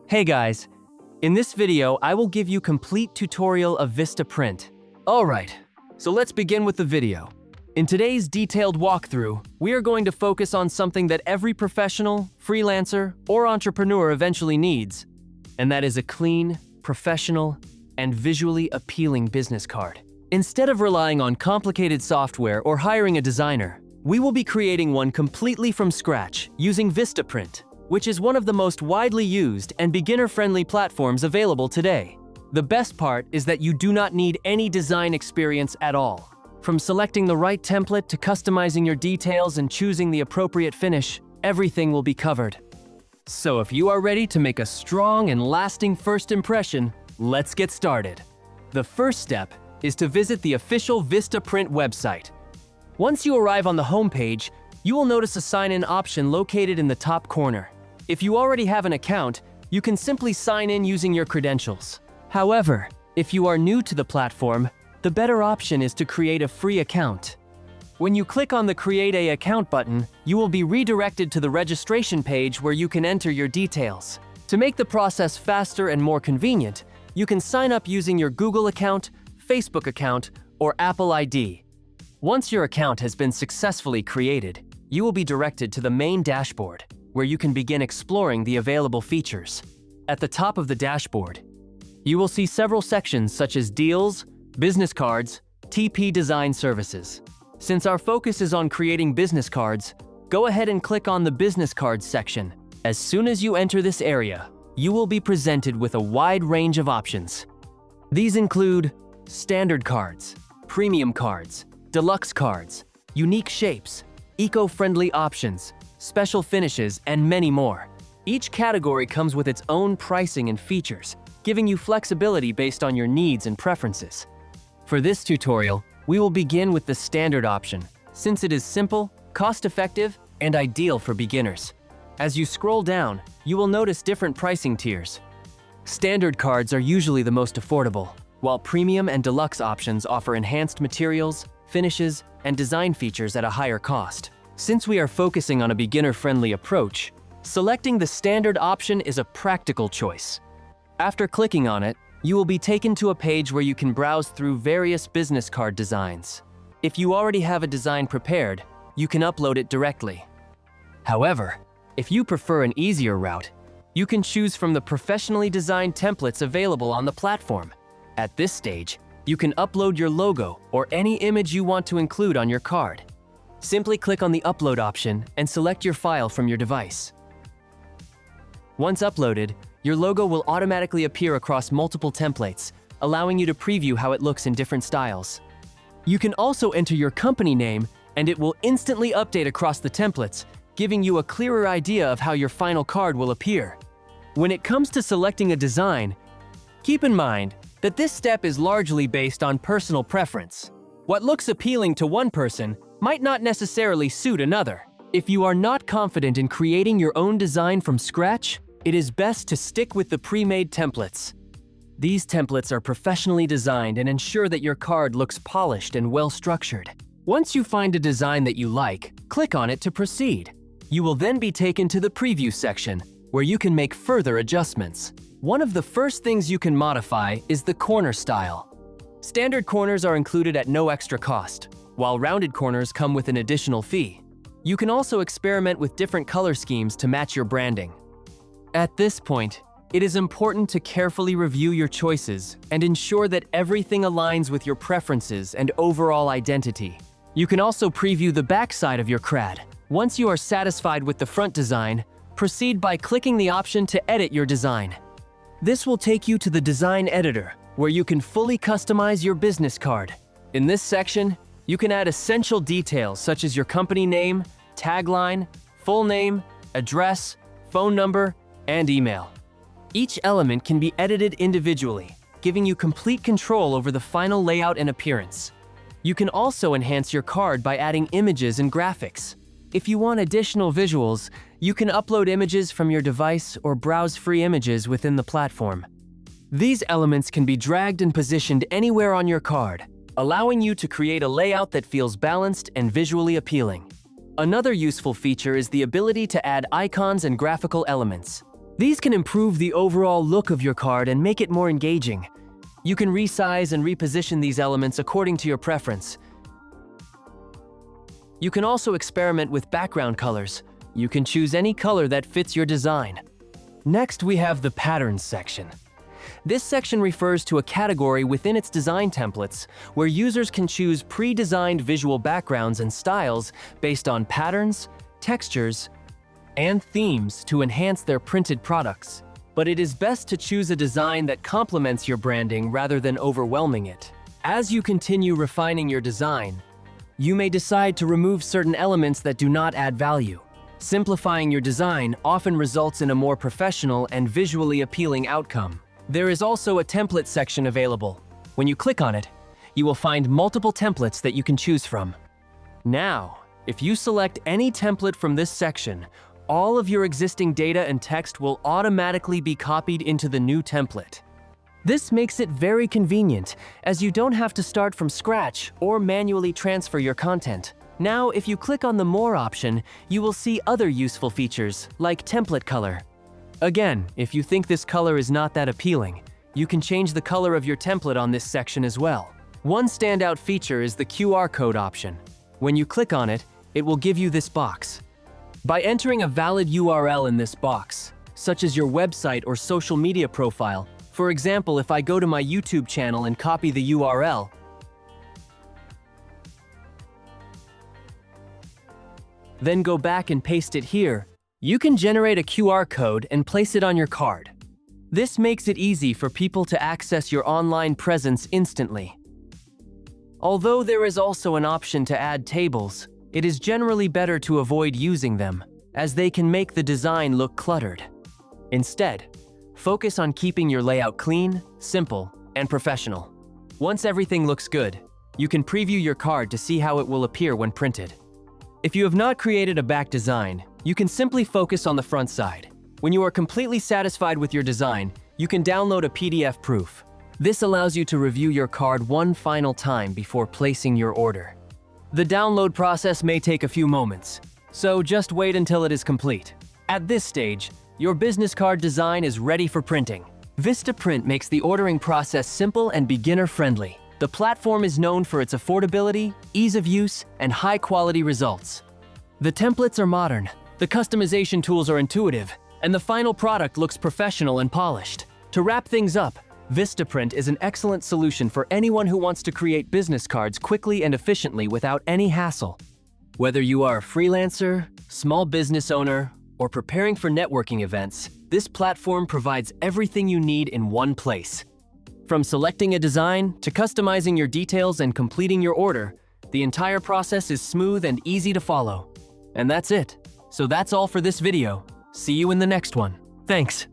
Hey guys, in this video I will give you complete tutorial of VistaPrint. Alright, so let's begin with the video. In today's detailed walkthrough, we are going to focus on something that every professional, freelancer, or entrepreneur eventually needs, and that is a clean, professional, and visually appealing business card. Instead of relying on complicated software or hiring a designer, we will be creating one completely from scratch using VistaPrint, which is one of the most widely used and beginner-friendly platforms available today. The best part is that you do not need any design experience at all. From selecting the right template to customizing your details and choosing the appropriate finish, everything will be covered. So if you are ready to make a strong and lasting first impression, let's get started. The first step is to visit the official VistaPrint website. Once you arrive on the homepage, you will notice a sign-in option located in the top corner. If you already have an account, you can simply sign in using your credentials. However, if you are new to the platform, the better option is to create a free account. When you click on the Create an Account button, you will be redirected to the registration page where you can enter your details. To make the process faster and more convenient, you can sign up using your Google account, Facebook account, or Apple ID. Once your account has been successfully created, you will be directed to the main dashboard, where you can begin exploring the available features. At the top of the dashboard, you will see several sections such as Deals, Business Cards, TP Design Services. Since our focus is on creating business cards, go ahead and click on the Business Cards section. As soon as you enter this area, you will be presented with a wide range of options. These include standard cards, premium cards, deluxe cards, unique shapes, eco-friendly options, special finishes, and many more. Each category comes with its own pricing and features, giving you flexibility based on your needs and preferences. For this tutorial, we will begin with the standard option, since it is simple, cost-effective, and ideal for beginners. As you scroll down, you will notice different pricing tiers. Standard cards are usually the most affordable, while premium and deluxe options offer enhanced materials, finishes, and design features at a higher cost. Since we are focusing on a beginner-friendly approach, selecting the standard option is a practical choice. After clicking on it, you will be taken to a page where you can browse through various business card designs. If you already have a design prepared, you can upload it directly. However, if you prefer an easier route, you can choose from the professionally designed templates available on the platform. At this stage, you can upload your logo or any image you want to include on your card. Simply click on the Upload option and select your file from your device. Once uploaded, your logo will automatically appear across multiple templates, allowing you to preview how it looks in different styles. You can also enter your company name, and it will instantly update across the templates, giving you a clearer idea of how your final card will appear. When it comes to selecting a design, keep in mind that this step is largely based on personal preference. What looks appealing to one person might not necessarily suit another. If you are not confident in creating your own design from scratch, it is best to stick with the pre-made templates. These templates are professionally designed and ensure that your card looks polished and well-structured. Once you find a design that you like, click on it to proceed. You will then be taken to the preview section, where you can make further adjustments. One of the first things you can modify is the corner style. Standard corners are included at no extra cost, while rounded corners come with an additional fee. You can also experiment with different color schemes to match your branding. At this point, it is important to carefully review your choices and ensure that everything aligns with your preferences and overall identity. You can also preview the back side of your CRAD. Once you are satisfied with the front design, proceed by clicking the option to edit your design. This will take you to the design editor, where you can fully customize your business card. In this section, you can add essential details such as your company name, tagline, full name, address, phone number, and email. Each element can be edited individually, giving you complete control over the final layout and appearance. You can also enhance your card by adding images and graphics. If you want additional visuals, you can upload images from your device or browse free images within the platform. These elements can be dragged and positioned anywhere on your card, allowing you to create a layout that feels balanced and visually appealing. Another useful feature is the ability to add icons and graphical elements. These can improve the overall look of your card and make it more engaging. You can resize and reposition these elements according to your preference. You can also experiment with background colors. You can choose any color that fits your design. Next, we have the Patterns section. This section refers to a category within its design templates where users can choose pre-designed visual backgrounds and styles based on patterns, textures, and themes to enhance their printed products. But it is best to choose a design that complements your branding rather than overwhelming it. As you continue refining your design, you may decide to remove certain elements that do not add value. Simplifying your design often results in a more professional and visually appealing outcome. There is also a template section available. When you click on it, you will find multiple templates that you can choose from. Now, if you select any template from this section, all of your existing data and text will automatically be copied into the new template. This makes it very convenient, as you don't have to start from scratch or manually transfer your content. Now, if you click on the More option, you will see other useful features, like template color. Again, if you think this color is not that appealing, you can change the color of your template on this section as well. One standout feature is the QR code option. When you click on it, it will give you this box. By entering a valid URL in this box, such as your website or social media profile, for example, if I go to my YouTube channel and copy the URL, then go back and paste it here, you can generate a QR code and place it on your card. This makes it easy for people to access your online presence instantly. Although there is also an option to add tables, it is generally better to avoid using them, as they can make the design look cluttered. Instead, focus on keeping your layout clean, simple, and professional. Once everything looks good, you can preview your card to see how it will appear when printed. If you have not created a back design, you can simply focus on the front side. When you are completely satisfied with your design, you can download a PDF proof. This allows you to review your card one final time before placing your order. The download process may take a few moments, so just wait until it is complete. At this stage, your business card design is ready for printing. VistaPrint makes the ordering process simple and beginner-friendly. The platform is known for its affordability, ease of use, and high-quality results. The templates are modern, the customization tools are intuitive, and the final product looks professional and polished. To wrap things up, VistaPrint is an excellent solution for anyone who wants to create business cards quickly and efficiently without any hassle. Whether you are a freelancer, small business owner, or preparing for networking events, this platform provides everything you need in one place. From selecting a design to customizing your details and completing your order, the entire process is smooth and easy to follow. And that's it. So that's all for this video. See you in the next one. Thanks.